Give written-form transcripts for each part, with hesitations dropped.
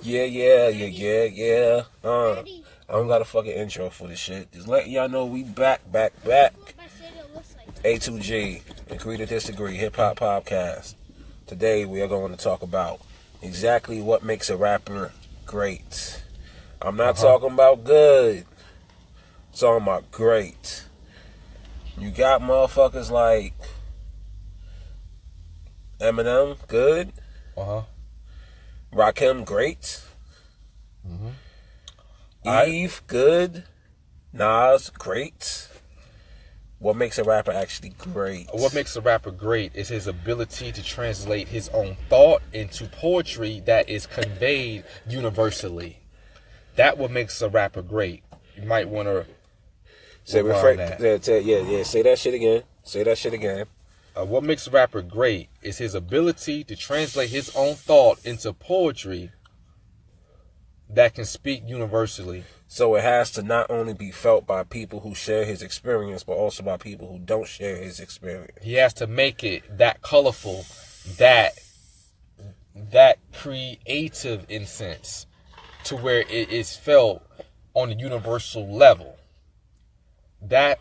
Yeah. I don't got a fucking intro for this shit. Just letting y'all know we back. A2D, Agree to Disagree, Hip Hop Podcast. Today we are going to talk about exactly what makes a rapper great. I'm not talking about good. I'm talking about great. You got motherfuckers like Eminem, good. Rakim, great. Eve, good. Nas, great. What makes a rapper actually great? What makes a rapper great is his ability to translate his own thought into poetry that is conveyed universally. That what makes a rapper great. You might want to say that. Say that shit again. What makes a rapper great is his ability to translate his own thought into poetry that can speak universally. So it has to not only be felt by people who share his experience, but also by people who don't share his experience. He has to make it that colorful, that creative in sense, to where it is felt on a universal level. That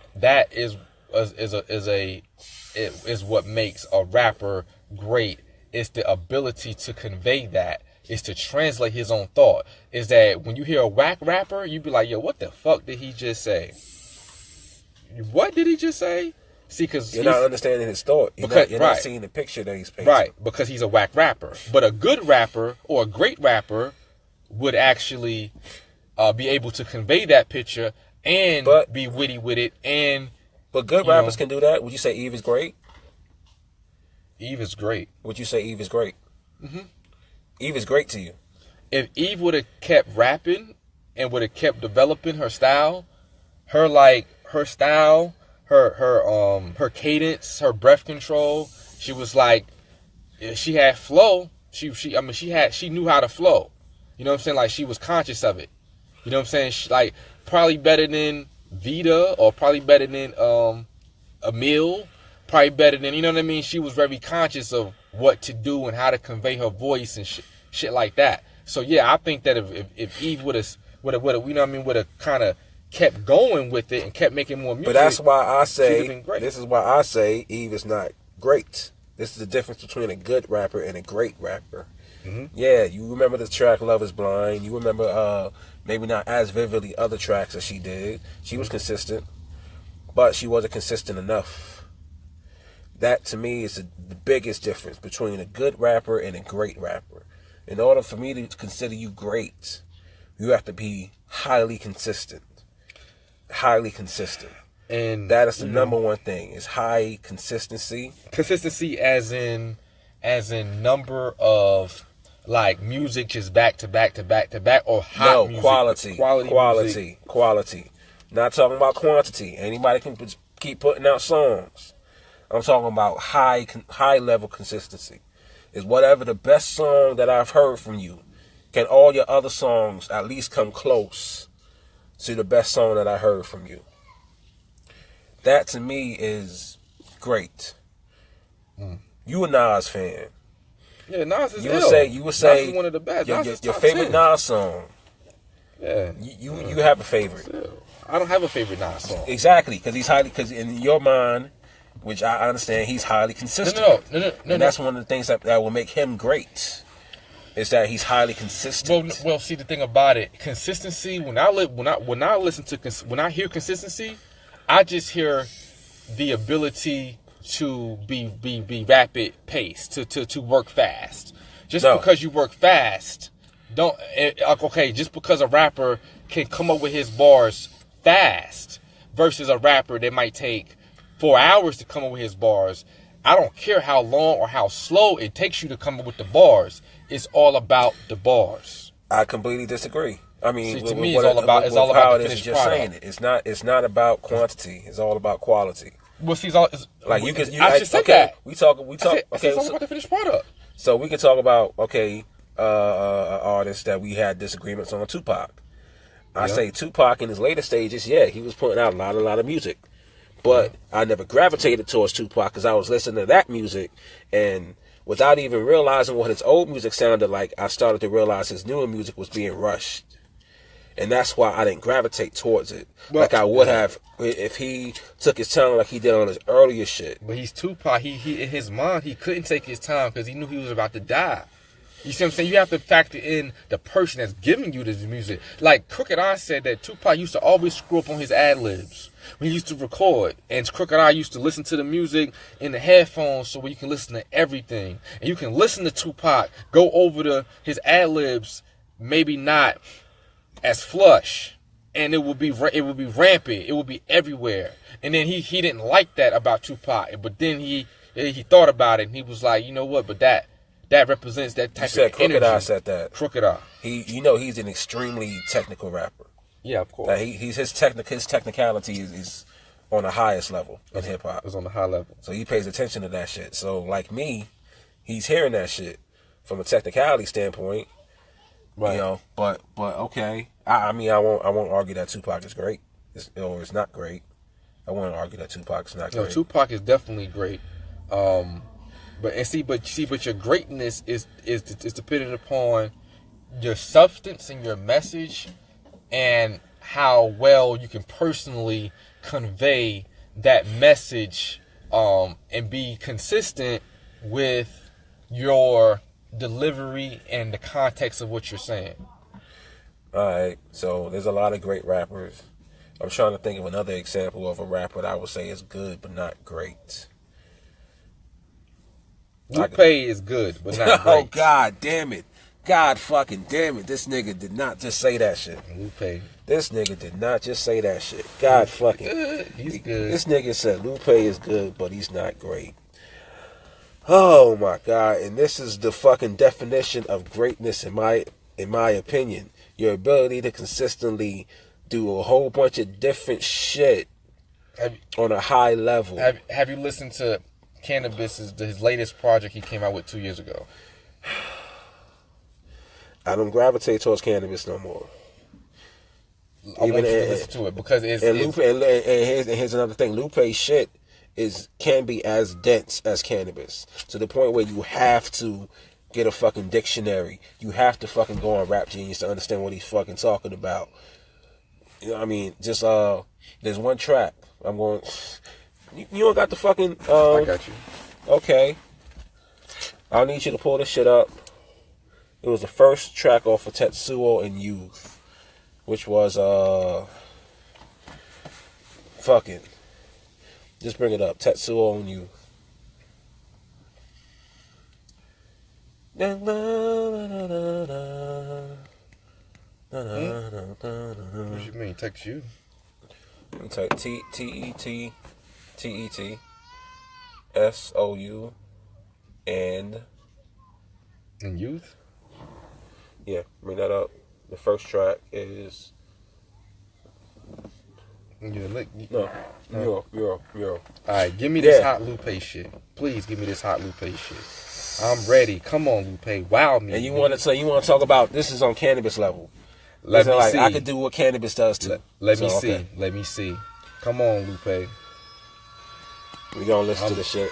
is what makes a rapper great. It's the ability to convey that. Is to translate his own thought. Is that when you hear a whack rapper, you be like, yo, what the fuck did he just say? What did he just say? See, because you're not understanding his thought. You're not seeing the picture that he's painting. Right, because he's a whack rapper. But a good rapper or a great rapper would actually be able to convey that picture and be witty with it. But good rappers can do that. Would you say Eve is great? Eve is great. Would you say Eve is great? Mm-hmm. Eve is great to you. If Eve would have kept rapping and would have kept developing her style, her cadence, her breath control, she was like, she had flow. She knew how to flow. You know what I'm saying? Like, she was conscious of it. You know what I'm saying? Like, probably better than Vita, or probably better than Emil, probably better than, you know what I mean? She was very conscious of what to do and how to convey her voice and shit like that. So yeah, I think that if Eve would have you know what I mean, would have kind of kept going with it and kept making more music. But that's why I say Eve is not great. This is the difference between a good rapper and a great rapper. Mm-hmm. Yeah, you remember the track "Love Is Blind." You remember maybe not as vividly other tracks that she did. She was consistent, but she wasn't consistent enough. That, to me, is the biggest difference between a good rapper and a great rapper. In order for me to consider you great, you have to be highly consistent. Highly consistent. And that is the number one thing, is high consistency. Consistency as in number of, like, music just back to back, or hot music. Quality. Not talking about quantity. Anybody can keep putting out songs. I'm talking about high level consistency. Is whatever the best song that I've heard from you, can all your other songs at least come close to the best song that I heard from you? That, to me, is great. You a Nas fan. Yeah, Nas is You would say Nas is one of the best. Your favorite 10. Nas song. Yeah. You have a favorite. I don't have a favorite Nas song. Exactly, because in your mind, which I understand, he's highly consistent. No. And that's one of the things that will make him great, is that he's highly consistent. Well, see, the thing about it, consistency. When I hear consistency, I just hear the ability to be rapid paced, to work fast. Because you work fast, just because a rapper can come up with his bars fast versus a rapper that might take 4 hours to come up with his bars. I don't care how long or how slow it takes you to come up with the bars. It's all about the bars. I completely disagree. I mean, to me, it's all about the finished product. It's not about quantity. It's all about quality. Well, see, I just said that. We talk. It's all about the finished product. So we can talk about artists that we had disagreements on. Tupac. I say Tupac in his later stages, he was putting out a lot of music. But I never gravitated towards Tupac because I was listening to that music and without even realizing what his old music sounded like, I started to realize his newer music was being rushed. And that's why I didn't gravitate towards it like I would have if he took his time like he did on his earlier shit. But he's Tupac. He in his mind, he couldn't take his time because he knew he was about to die. You see what I'm saying? You have to factor in the person that's giving you this music. Like Crooked Eye said that Tupac used to always screw up on his ad-libs when he used to record. And Crooked Eye used to listen to the music in the headphones so you can listen to everything. And you can listen to Tupac, go over his ad-libs, maybe not as flush, and it would be rampant. It would be everywhere. And then he didn't like that about Tupac. But then he thought about it and he was like, you know what? But that represents that type of energy. Crooked Eye said that. Crooked Eye. He's an extremely technical rapper. Yeah, of course. Like his technicality is on the highest level in hip hop. It's on the high level. So he pays attention to that shit. So like me, he's hearing that shit from a technicality standpoint. Right. You know, but okay. I mean, I won't argue that Tupac is great. It's not great. I won't argue that Tupac's not great. No, Tupac is definitely great. But your greatness is dependent upon your substance and your message, and how well you can personally convey that message, and be consistent with your delivery and the context of what you're saying. Alright, so there's a lot of great rappers. I'm trying to think of another example of a rapper that I would say is good but not great. Lupe is good but not great. Oh, God damn it. God fucking damn it. This nigga did not just say that shit. Lupe. This nigga did not just say that shit. God fucking. He's good. This nigga said Lupe is good but he's not great. Oh my God. And this is the fucking definition of greatness in my opinion. Your ability to consistently do a whole bunch of different shit on a high level. Have you listened to Cannabis, his latest project he came out with 2 years ago? I don't gravitate towards Cannabis no more. I want you to listen to it because it's Lupe, and here's another thing. Lupe's shit can be as dense as Cannabis, to the point where you have to get a fucking dictionary. You have to fucking go on Rap Genius to understand what he's fucking talking about. You know what I mean? Just there's one track. I'm going. You don't got the fucking. I got you. Okay. I'll need you to pull this shit up. It was the first track off of Tetsuo and Youth, which was fucking. Just bring it up. Tetsuo and Youth. What you mean? Text you? Type TETSOU and Youth. Yeah, bring that up. The first track is Euro. Alright, give me this hot Lupe shit. Please give me this hot Lupe shit. I'm ready. Come on, Lupe. Wow me. And you want to talk about this is on Cannabis level. Let me see. I could do what Cannabis does too. Let me see. Okay. Let me see. Come on, Lupe. We gonna listen to the shit.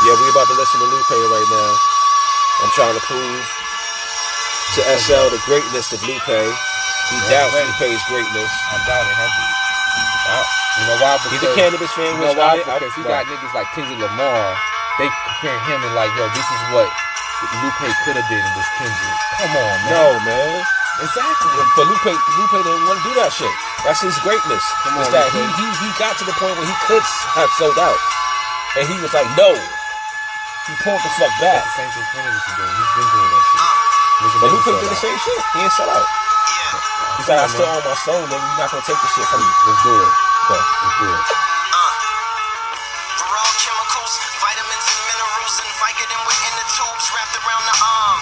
Yeah, we about to listen to Lupe right now. I'm trying to prove to SL the greatness of Lupe. He doubts Lupe's greatness. I doubt it, heavy. You know why? Because he's a Cannabis fan. You know why? Because he got niggas like Kendrick Lamar. They comparing him and like, yo, this is what Lupe could have been with Kendrick. Come on, man. No, man. Exactly. But Lupe didn't want to do that shit. That's his greatness. Come on, it's that he got to the point where he could have sold out. And he was like, no. He pulled the fuck back. That's the same thing Kendrick is doing. He's been doing that shit. But Lupe did the same shit. He ain't sell out. He's like, I still own my soul, nigga. You're not gonna take this shit from me. Let's do it. Okay. Let's do it. Raw chemicals, vitamins and minerals, and Vicodin within the tubes wrapped around the arm.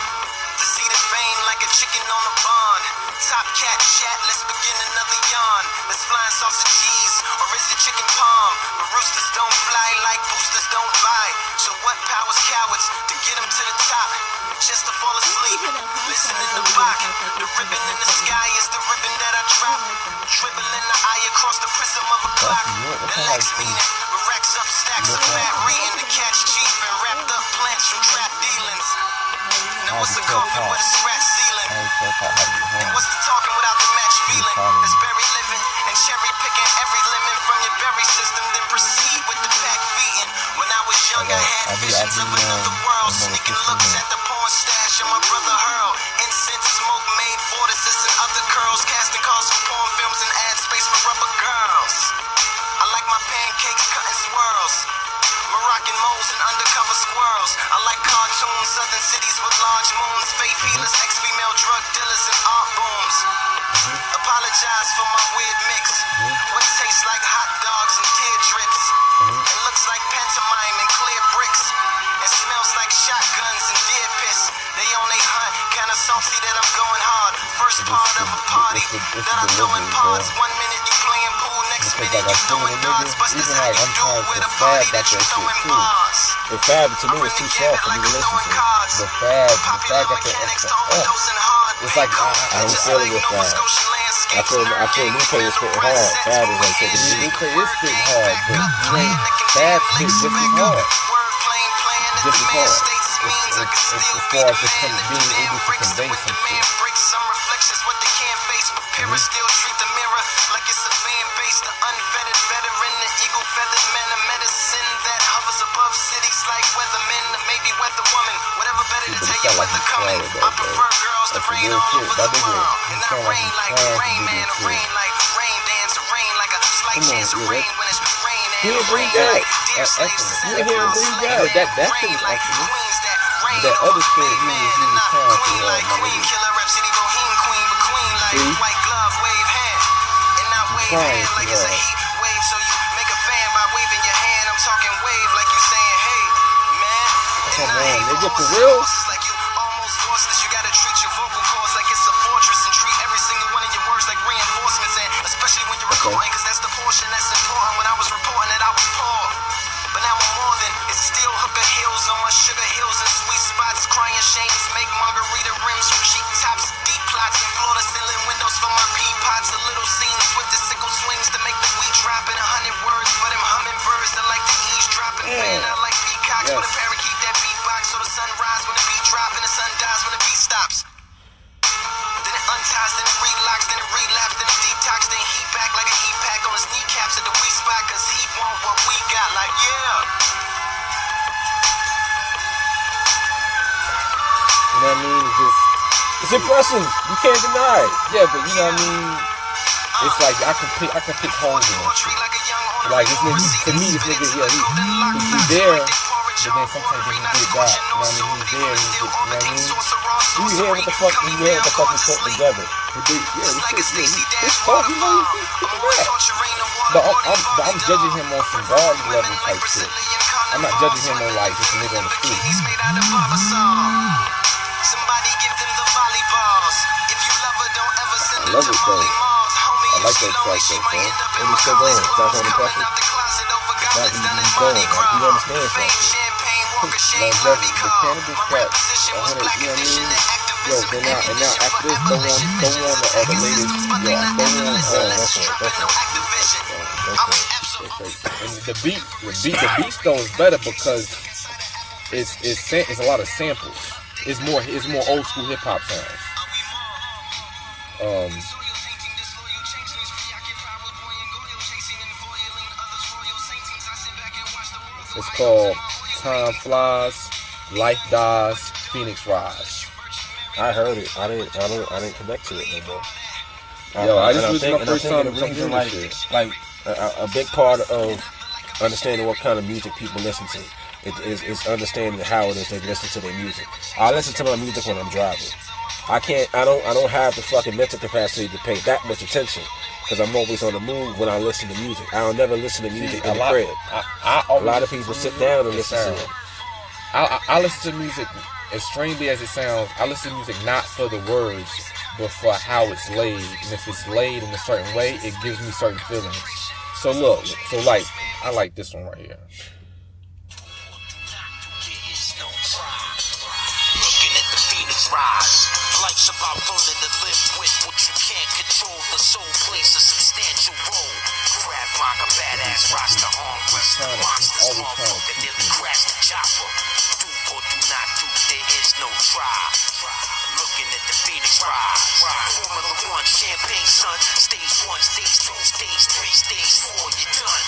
The seated vein like a chicken on a bond. Top cat chat, let's begin another yawn. Let's flying sausage cheese, or is it chicken palm? But roosters don't fly like boosters don't buy. what powers cowards to get them to the top, just to fall asleep. Listening to Bach, the ribbon in the sky is the ribbon that I drop. Dribbling the eye across the prism of a clock. That lacks meaning, but racks up stacks of fat reading to catch chief and wrapped up plants from trap dealings. Now what's the coffin with a scratch ceiling? And what's the talking without the match feeling? It's berry living and cherry picking every lemon from your berry system, then proceed with the pack feeding. When I was young, I had visions of another world, sneaking looks at the porn stash of my brother Hurl. Incense smoke made vortices and other curls, casting calls for porn films and ad space for rubber girls. I like my pancakes cutting swirls, Moroccan moles and undercover squirrels. I like cartoons, southern cities with large moons, faith healers, ex-female drug dealers, and art booms. Apologize for my weird mix. What tastes like hot dogs and tear drips. It looks like pantomime and clear bricks. It smells like shotguns and deer piss. They on a hunt, kinda salty that I'm going hard. First part of a party that I'm throwing parts. 1 minute you playing pool, next minute you throwing darts. Bust this how you do with a party that you throwing bars. The Fab to me is too soft for me to listen to. The Fab got the it's like I don't feel it with Fab. I feel Lupe is spitting hard. Fab is like taking the Lupe is spitting hard, but Fab spits just as hard. Just as hard. As far as being able to convey some shit. Some reflections what they can't face, but parents still treat the mirror like it's a fan base. The unfettered veteran, the eagle feathered man of medicine that hovers above cities like weathermen, maybe weather woman, whatever better to tell you weather coming. I prefer girls to rain all over the world, and not rain like Rain Man, or rain like Rain Dance, or rain like a slight chance of rain when it's raining. He didn't bring that. You didn't bring that. That shit is actually. That other shit he was trying to Queen Killer, Rhapsody, Bohemian Queen, but Queen like white glove, wave hand, and not wave hand like it's a heat wave. So you make a fan by waving your hand. I'm talking wave like you saying, hey, man. Come on, nigga, for real? Like you almost voiceless. You gotta treat your vocal cords like it's a fortress and treat every single one of your words like reinforcements, and especially when you're recording, cause that's the portion that's important. When I was reporting it, I was poor. But now I'm more than, it's still hooker heels on my sugar hills and sweet spots. Crying shames make margarita rims from cheap tops. Deep plots and floor to ceiling windows for my pea pots. A little scenes with the sickle swings to make the wheat drop. And 100 words for them hummingbirds that like the eavesdropping. Fan out like peacocks with a parakeet that beatbox. So the sun rise when the beat drop and the sun dies when the beat stops. Then it unties, then it relocks, then it relapse, then it detox, then heat back like a heat pack on his kneecaps at the weak spot. Cause he want what we got, like yeah. You know what I mean? It's impressive. You can't deny it. Yeah, but you know what I mean? It's like I can pick holes in it. Like this nigga, to me, this nigga, yeah, he's there, but then sometimes he can get back. You know what I mean? He's there, you know what I mean? You hear what the fuck is put together. It's tough, you know, he's rap. But I'm judging him on some dog level type shit. I'm not judging him on like just a nigga on the street. Somebody give them the volleyballs. If you love her, don't ever send her to Molly Malls. I like that track though, son. And he's still going. That's on the pressure. He's going. Like, he understands that shit. Longevity, the cannabis trap, 100, you know what I mean? Yo, and now after this, go on the latest, and the beat though is better because it's a lot of samples. It's more old school hip hop sounds. It's called Time Flies, Life Dies, Phoenix Rise. I heard it. I didn't connect to it no more. This was my first time hearing like, this shit. Like a big part of understanding what kind of music people listen to is understanding how it is they listen to their music. I listen to my music when I'm driving. I don't have the fucking mental capacity to pay that much attention because I'm always on the move when I listen to music. I'll never listen to music in the crib. A lot of people sit down and listen to it. I listen to music, as strangely as it sounds, I listen to music not for the words, but for how it's laid. And if it's laid in a certain way, it gives me certain feelings. So look, I like this one right here. Life's about learning to live with what you can't control. The soul plays a substantial role. Crab Maga, badass, roster, arm wrestler, monsters, motherfucker, nearly crashed the chopper. Do or do not do, there is no try. Looking at the Phoenix rise. Formula 1, champagne, son. Stage 1, stage 2, stage 3, stage 4, you're done.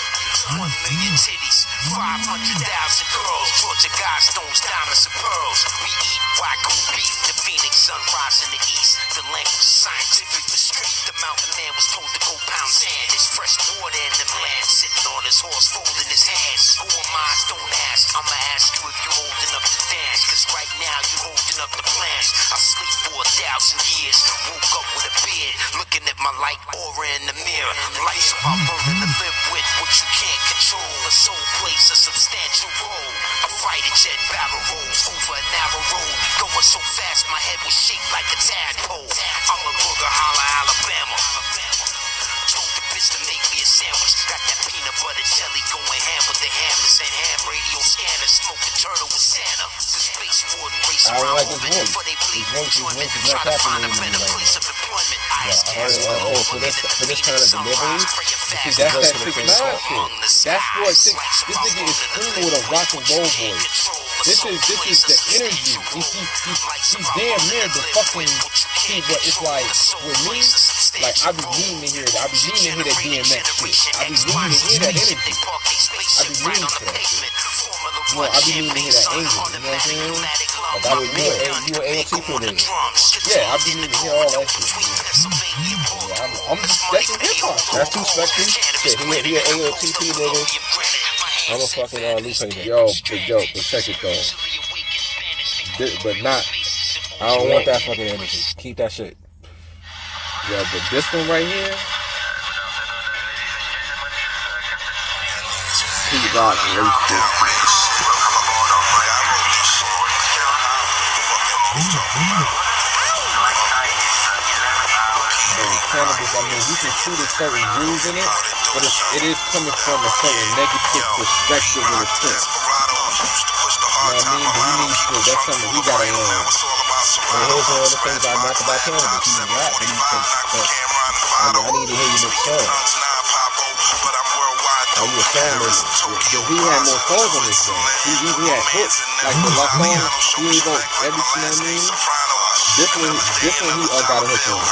1 million titties, 500,000 girls. Georgia Godstones, diamonds and pearls. We eat wagyu beef. The Phoenix sun rise in the east. The language is scientific, the street. The mountain man was told to go pound sand. There's fresh water in the land. Sitting on his horse, folding his hands. Who am I? Don't ask. I'ma ask you if you're old enough to dance. Cause right now you're holding up the plans. I sleep for 1,000 years. Woke up with a beard. Looking at my light aura in the mirror. Life's about learning to live with what you can't control. The soul plays a substantial role. A fighter jet barrel rolls over a narrow road. Going so fast my head was shaped like a tadpole. I'm a booger, holla, Alabama. Told the bitch to make me a sandwich. Got that peanut butter jelly going ham with the hammers and ham radio scanners. Smoke a turtle with Santa. The space warden race around moving before they bleed enjoyment. Try to find a better place of employment. Ice cast for this kind of delivery. See, that's that 6ix9ine shit. That's what this nigga is screaming with a rock and roll voice. This is the energy. He's damn near the fucking see, but it's like with me, like I be needing to hear it. I be needing to hear that DMX shit. I be needing to hear that energy. I be needing for that shit. You know, I be needing to hear that anger. You know what I'm saying? Like I would need you an AOT for this. Yeah, I be needing to hear all that shit. Yeah, I'm just that's hip hop. That's too spectrum. Shit, he an AOTP nigga. I'm a fucking Lupe nigga. Yo, but check it though. But not. I don't want that fucking energy. Keep that shit. Yo, but this one right here. Pete Rock raced this. Cannabis, I mean, you can see the certain views in it, but it is coming from a certain negative perspective in a sense. You know what I mean? But we need to, that's something we gotta learn. And here's one of the things I like about cannabis. He's a rap, and I need to hear you make songs. Are you a fan of it? He had more songs on this thing. He had hits, like the love song, he ain't go every, you know what I mean? This one he got a hook on.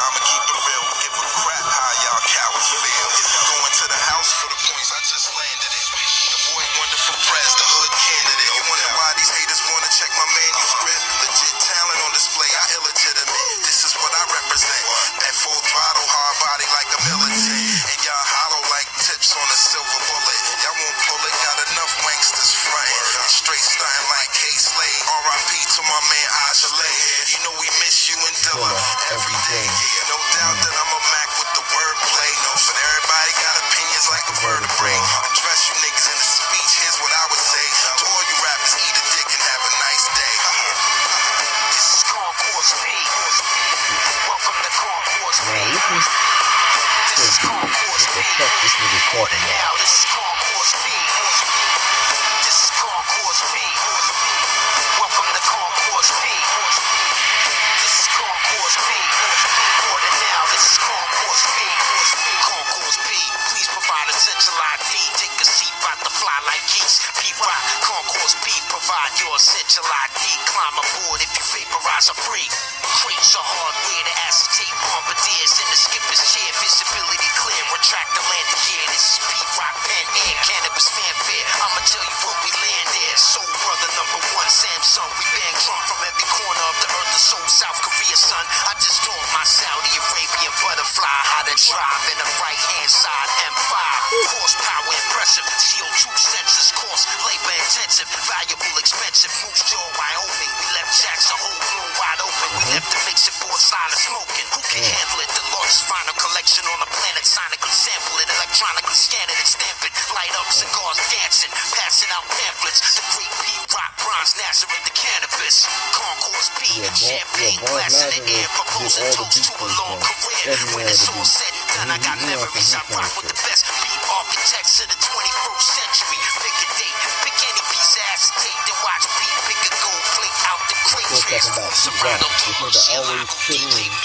surrounded. This nigga always put in.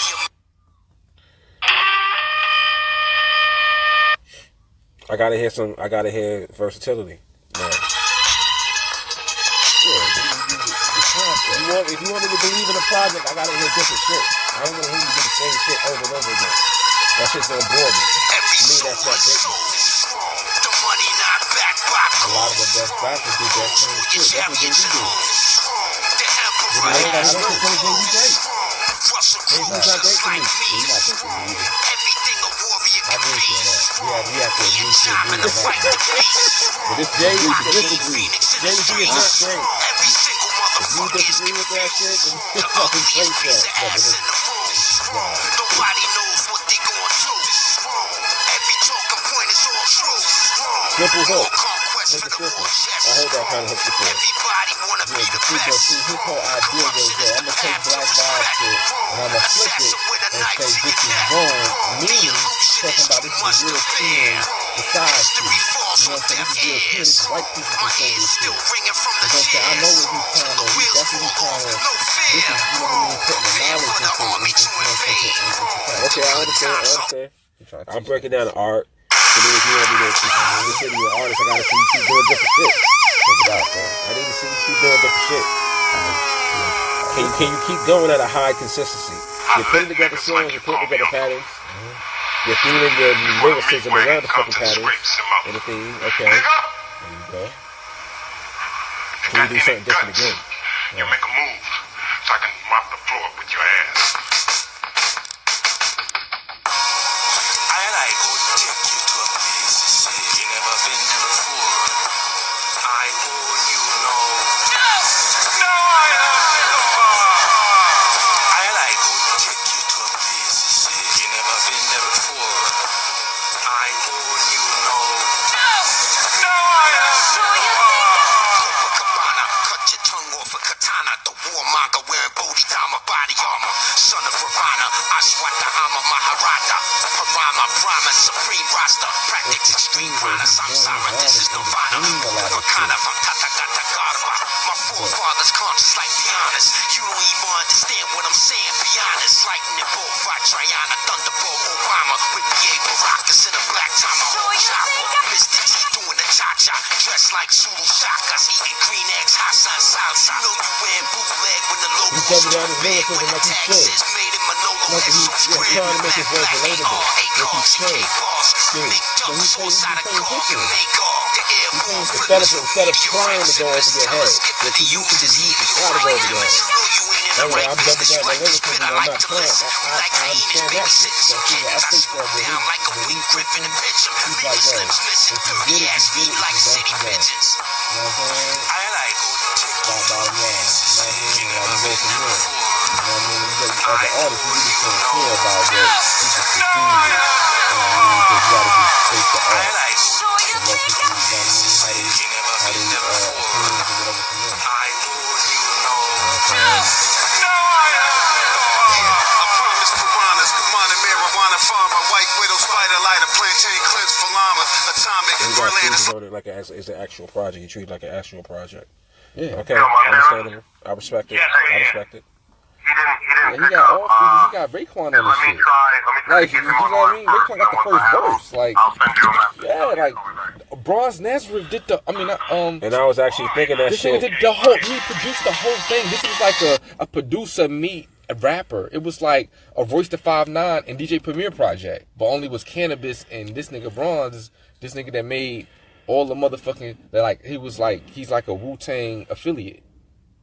I gotta hear versatility. Man. Yeah, if you want me to believe in a project, I gotta hear different shit. I don't want to hear you do the same shit over and over again. That shit's gonna bore me. To me, that's not greatness. A lot of the best rappers do that same shit. That's what JD did. I don't consider JD great. JD's not great to me. He's not great to me either. I agree with you on that. We have to agree to agree on that. But this JD disagree. JD is not great. If you disagree with that shit, then just fucking face that. Nobody knows what they gonna do. Every talking point is all true. Simple hook. Make it simple. I heard that kind of hook before. Yeah, but see, his whole idea was that I'm gonna take Black Lives shit and I'm gonna flip it and say this is wrong, meaning talking about this is a European society. You know what I'm saying? This is European, this is white people control this shit. You know what I'm saying? I know what he's trying to, that's what he's trying to, this is, you know what I mean, putting the knowledge into Okay, I understand. I'm breaking down the art. To me, if you want me to consider you an artist, I gotta see you keep doing different shit. Check it out, bro. I need to see you keep doing different shit. Can you keep going at a high consistency? You're putting together songs, you're putting together patterns. You're theming your lyricism around the fucking patterns and the theme. Okay. There you go. Can you do something different again? You make a move so I can mop the floor with your ass. My forefathers conscious like be honest. You don't even understand what I'm saying. Be honest. Lightning bolt, Triana, Thunderbolt, Obama with B.A. Baracus in a black time. My whole chopper. Mr. T doing the cha-cha. Dressed like Zulu shakas. Eating green eggs, hot sun salsa. You know you wearing bootleg when the logo is big. When the tag says made in Manolo. He's trying to make his voice relatable. Make dumb sauce out of cork and make all. Instead of trying to go over your head, what you used to do, you can try to go over your head. Anyway, I'm jumping down my lyricism, I'm not playing. I understand that shit. So, see, I think that with his he's like, yo, if you get it, you get it. If you don't, you don't. You know what I'm saying? Blah, blah, blah. You know what I mean? I'll go from there. You know what I mean? As an artist, you really can't care about what people perceive. You know what I mean? Because you gotta just face the art. And let people, you know what I mean, how they opinions or whatever from them. You know what I'm saying? I promise piranhas, Mana marijuana farmer, white widow, spider lighter, plantain clips for llamas, atomic and Berlin. It's an actual project. You treat it like an actual project. Yeah. Okay, understandable. I respect it. I respect it. He He got all features. He got Raekwon on this shit. Like, you know what I mean? Raekwon got the first verse. Like, yeah, like Bronze Nazareth did the. And I was actually thinking that this shit. Did the whole. He produced the whole thing. This was like a producer meet a rapper. It was like a Royce the 5'9" and DJ Premier project, but only was Cannabis and this nigga Bronze. This nigga that made all the motherfucking. Like he's like a Wu-Tang affiliate.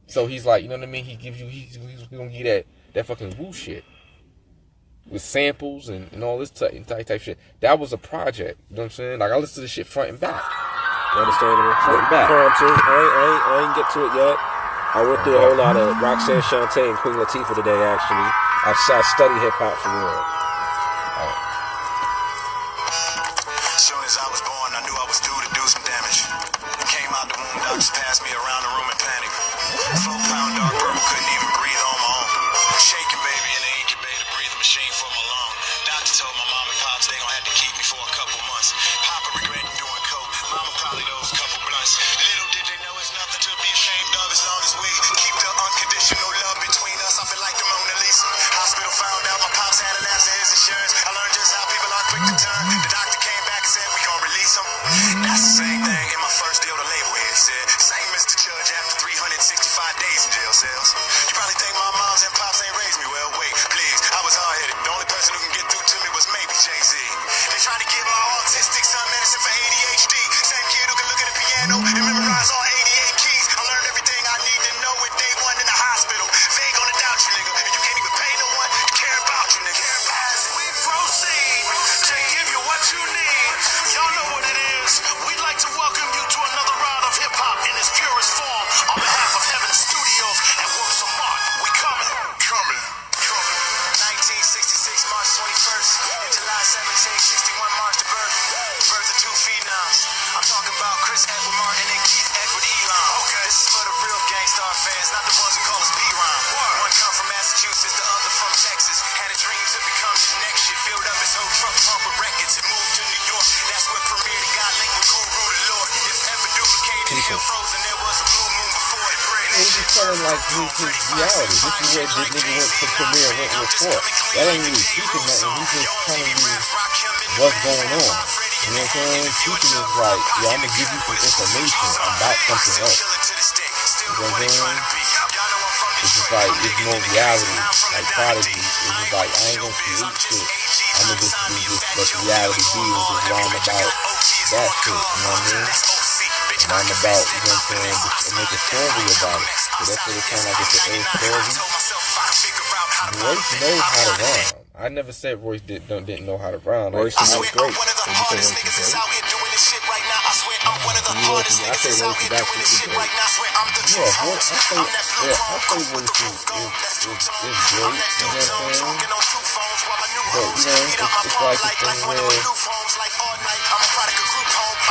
So he's like, you know what I mean? He gives you, he's gonna give you that fucking Wu shit with samples and all this type shit. That was a project. You know what I'm saying? Like I listened to this shit front and back. Understandable. Front and back. I ain't get to it yet. I went through a whole lot of Roxanne Shante and Queen Latifah today. Actually, I study hip hop for real. As soon as I was born, I knew I was due to do some damage. Came out the womb, doctors passed me around the room in panic. 4 pound dark purple, couldn't even breathe on my own. Shaking baby in the incubator, breathing machine for my lung. Doctor told my mom and pops they gon' have to keep me for a couple months. Papa regretting doing coke, mama probably those couple blunts. Little did they know it's nothing to be ashamed of as long as we keep the unconditional love between us. I feel showing like his reality. This is where this nigga went to Perion went with for. That ain't really teaching nothing. He's just telling you what's going on. You know what I'm saying? Teaching is like, yo, I'm gonna give you some information about something else. You know what I'm saying? It's just like, it's more reality. Like Prodigy, it's just like, I ain't gonna create shit. I'm gonna just let the reality be and just rhyme about that shit. You know what I mean? Rhyme about, you know what I'm saying? Just make a story about it. So that's what it sounds like. It's an old story. Royce knows how to rhyme. I never said Royce didn't know how to rhyme. Like, Royce knows great. When you say Royce is great. I say Royce is absolutely great. Yeah, Royce, I say Royce is great. You know what I'm saying? But, you know, it's like the thing where it's like if I don't believe it. It's like a black Eminem. You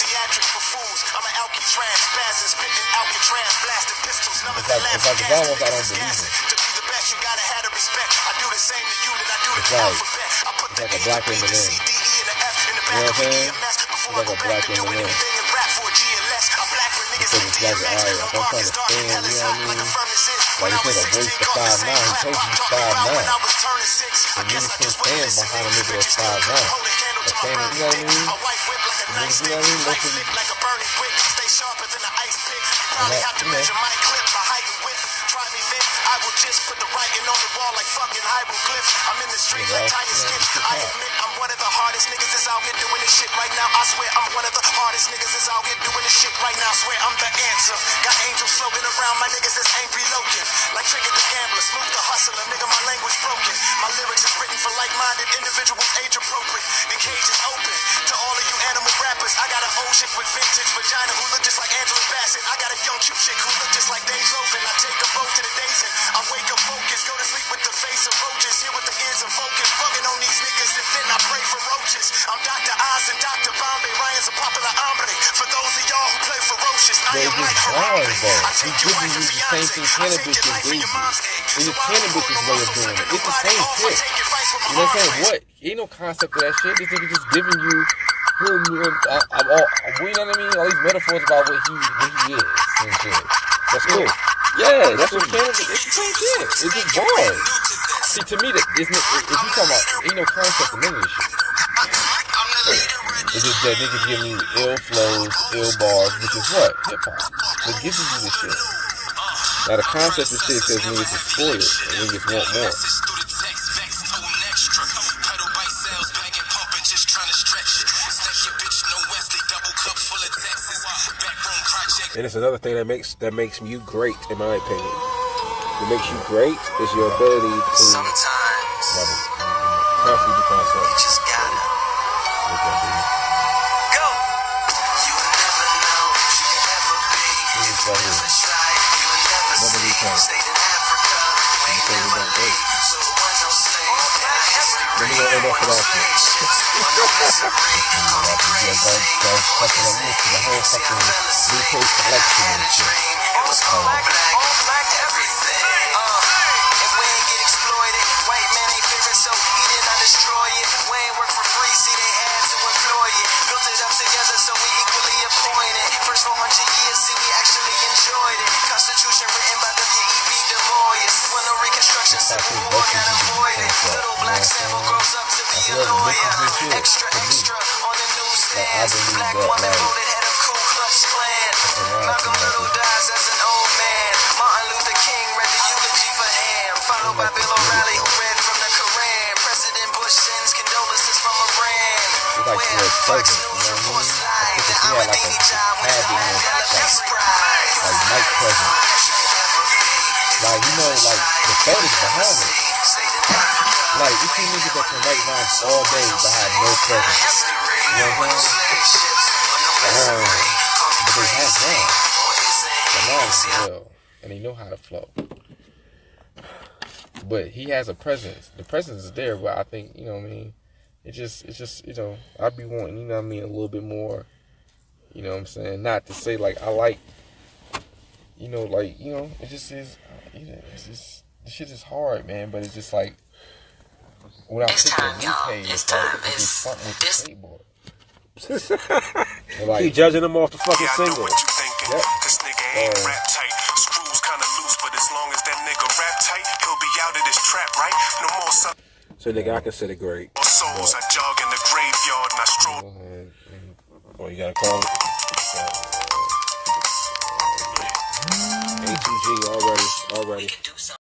know what I'm saying? It's like a black Eminem. Because it's like, alright, if I'm trying to stand, you know what I mean? Like this nigga Royce the 5'9", he told you he's 5'9". So niggas can't stand behind a nigga that's 5'9". But standing, you know what I mean? Niggas, you know what I mean? Most of these, and that, you know. I will just put the writing on the wall like fucking hieroglyphs. I'm in the street like tire skips. I admit I'm one of the hardest niggas that's out here doing this shit right now. I swear I'm one of the hardest niggas that's out here doing this shit right now. I swear I'm the answer. Got angels floating around my niggas that's angry loking. Like Trigger the Gambler, Smooth the Hustler, nigga my language broken. My lyrics is written for like-minded individuals, age appropriate. The cage is open to all of you animal rappers. I got an old chick with vintage vagina who look just like Angela Bassett. I got a young cute chick who look just like Dave Logan. I take them both to the days and I wake up focused, go to sleep with the face of roaches, here with the ears of focus, bugging on these niggas and then I pray for roaches. I'm Dr. Oz and Dr. Bombay, Ryan's a popular hombre. For those of y'all who play ferocious, I am like Harambe. I take your wife and fiance, I take your life and your mom's egg. It's just Cannabis's way of doing it. It's the same shit. You know what I'm saying? What? Ain't no concept of that shit. This nigga just giving you, you know what I mean? All these metaphors about what he is and shit. That's cool. Yeah, that's what Cannabis. It's the same shit. It's just bars. See, to me, if you talking about, ain't no concept of none of this shit. It's just that niggas giving you ill flows, ill bars, which is what? Hip hop. What gives you this shit? Now the concept of shit says niggas is spoiled and niggas want more. And it's another thing that makes you great, in my opinion. What makes you great is your ability to constantly be concept. You just gotta go. You will never know what you can ever be. If you never try it, you will never see. Stayed in Africa, we ain't never leave. So it was no slave. And I history. Let me go over for that shit. No misery. Call me crazy. The whole fucking replay selection and shit. It was all black, everything. And we ain't get exploited. White man ain't favorite, so he did not destroy it. We ain't work for free, see they had to employ it. Built it up together, so we equally appointed. First 400 years, see we actually enjoyed it. Constitution written by W.E.B. Du Bois. When the Reconstruction Civil War got avoided. Little black Samuel grows up to be a lawyer. Extra on the newsstand. Black woman voted head of Ku Klux Klan. Malcolm Little dies as an old man. Martin Luther King read the eulogy for him. Followed by Bill O'Reilly who read from the Quran. President Bush sends condolences from Iran. It's like for a present, you know what I mean? I think if he had like a cabinet, like Mike present. Like, you know, like the thought is behind it. Like, you see niggas that can write rhymes all day but have no presence. You know what I'm saying? But they have rhymes. The rhymes well, and they know how to flow. But he has a presence. The presence is there, but I think, you know what I mean? It's just, you know, I'd be wanting, you know what I mean, a little bit more, you know what I'm saying? Not to say, like, I like, you know, like, you know, it just is, you know, it's just, the shit is hard, man, but it's just like, when I pick the new page, it's like, it's front with the skateboard. Like, keep judging them off the fucking single. Yep. This nigga ain't rap tight. Screws kinda loose, but as long as that nigga rap tight, he'll be out of this trap, right? No more So nigga, I consider great. souls. I jog in the graveyard and I stroll. Oh, you gotta call it. A2G already.